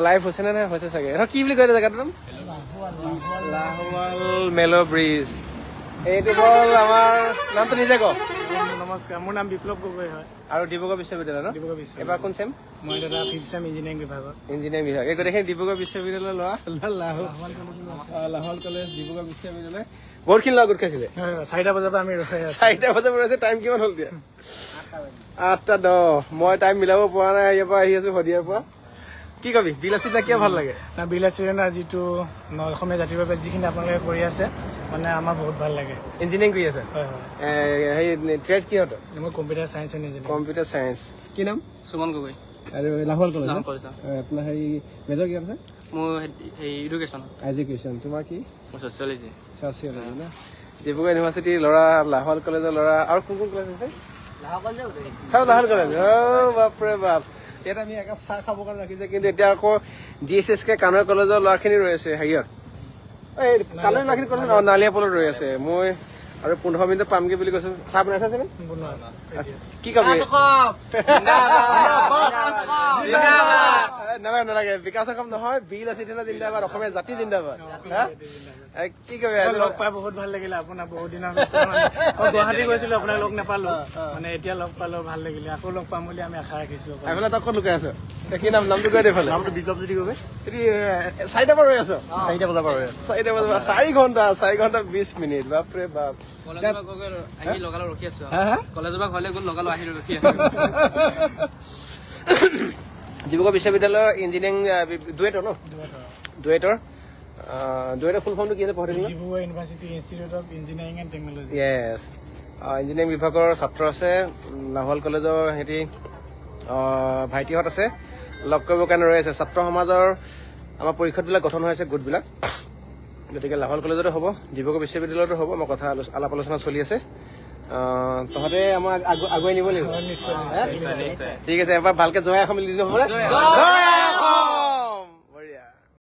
live হৈছে নে নাই হৈছে চাগে কি বুলি কয় জেগাটোৰ নাম লাহোৱাল মেলো ব্ৰিজ এইটো হ'ল আমাৰ নামটো নিজে কওক নমস্কাৰ মোৰ নাম বিপ্লৱ গগৈ হয় আৰু ডিব্ৰুগড় বিশ্ববিদ্যালয় ন ডিব্ৰুগড় বিশ্ববিদ্যালয় এবাৰ কোন চেম মই দাদা 5th চেম ইঞ্জিনিয়াৰিং বিভাগত ইঞ্জিনিয়াৰিং বিভাগ এই গোটেইখিনি ডিব্ৰুগড় বিশ্ববিদ্যালয়ৰ ল'ৰা লাহোৱাল কলেজ ডিব্ৰুগড় বিশ্ববিদ্যালয় বহুতখিনি ল'ৰা গোট খাইছিলে 4টা বজাৰ পৰা আমি ৰৈ আছো 4টা বজাৰ পৰা আছে টাইম কিমান হ'ল দিয়া 8:10 মই টাইম মিলাব পৰা নাই ইয়াৰ পৰা আহি আছো শদিয়াৰ পৰা কি কবি বিলাসী না কিয় ভাল লাগে না বিলাসী না যিটো অসমীয়া জাতিৰ বাবে যিখিনি আপোনালোকে কৰি আছে মানে আমাৰ বহুত ভাল লাগে ইঞ্জিনিয়াৰিং কৰি আছে হয় হয় সেই ট্ৰেড কি হতো মই computer science and engineering computer science কি নাম সুমন গগৈ আৰু লাহোৱাল কলেজ আপোনাৰ হেৰি মেজৰ কি আছে মোৰ এডুকেশ্যন এডুকেশ্যন তোমাৰ কি মোৰ ছচিয়লজি ছচিয়লজি না ডিব্ৰুগড় ইউনিভাৰ্চিটিৰ ল'ৰা লাহোৱাল কলেজৰ ল'ৰা আৰু কোন কোন কলেজ আছে চাও লাহোৱাল কলেজ বাপৰে বাপ ইয়াত আমি একাপ চাহ খাবৰ কাৰণে ৰাখিছে কিন্তু এতিয়া আকৌ GSSK কানৈ কলেজৰ ল'ৰাখিনি ৰৈ আছে হেৰিয়ত এই কানৈ ল'ৰাখিনি কলেজ নালিয়াপলত ৰৈ আছে মই আৰু 15 মিনিটত পামগে বুলি কৈছো চাহ বনাই থৈছে কি কবি নালাগে নালাগে বিকাশ কম নহয় বিল আছে জিন্দাবাদ অসমীয়া জাতি জিন্দাবাদ কি কবি লগ পাই বহুত ভাল লাগিলে আপোনাৰ বহুত দিনৰ গুৱাহাটী গৈছিলো আপোনাক লগ নাপালো মানে এতিয়া লগ পালো ভাল লাগিলে আকৌ লগ পাম বুলি আমি আশা ৰাখিছো এইফালে তই ক'ত লুকাই আছ কি নামটো কৈ দে এইফালে নামটো বিপ্লৱ যদি গগৈ 4টা পৰা ৰৈ আছ 4টা বজাৰ পৰা 4টা বজাৰ 4 ঘণ্টা 20 মিনিট বাপৰে বাপ কলেজৰ পৰা আহি লগালো ৰখি আছো কলেজৰ পৰা ঘৰলৈ গ'ল লগালো আহি ৰখি আছো ডিব্ৰুগড় বিশ্ববিদ্যালয়ৰ ইঞ্জিনিয়াৰিং ডুৱেটৰ ন ডুৱেটৰ ফুল ফৰ্মটো কি আছে পঢ়ি Dibrugarh university institute of engineering and technology Yes engineering বিভাগৰ ছাত্ৰ আছে লাহোৱাল কলেজৰ সিহঁতি ভাইটিহঁত আছে লগ কৰিবৰ কাৰণে ৰৈ আছে ছাত্ৰ সমাজৰ আমাৰ পৰিষদবিলাক গঠন হৈ আছে গোটবিলাক গতিকে লাহোৱাল কলেজতে হ'ব ডিব্ৰুগড় বিশ্ববিদ্যালয়তো হ'ব আমাৰ কথা আলাপ আলোচনা চলি আছে তহঁতে আমাক আগুৱাই নিব লাগিব ঠিক আছে এবাৰ ভালকে জয় এখন মিলি দিলে হ'ব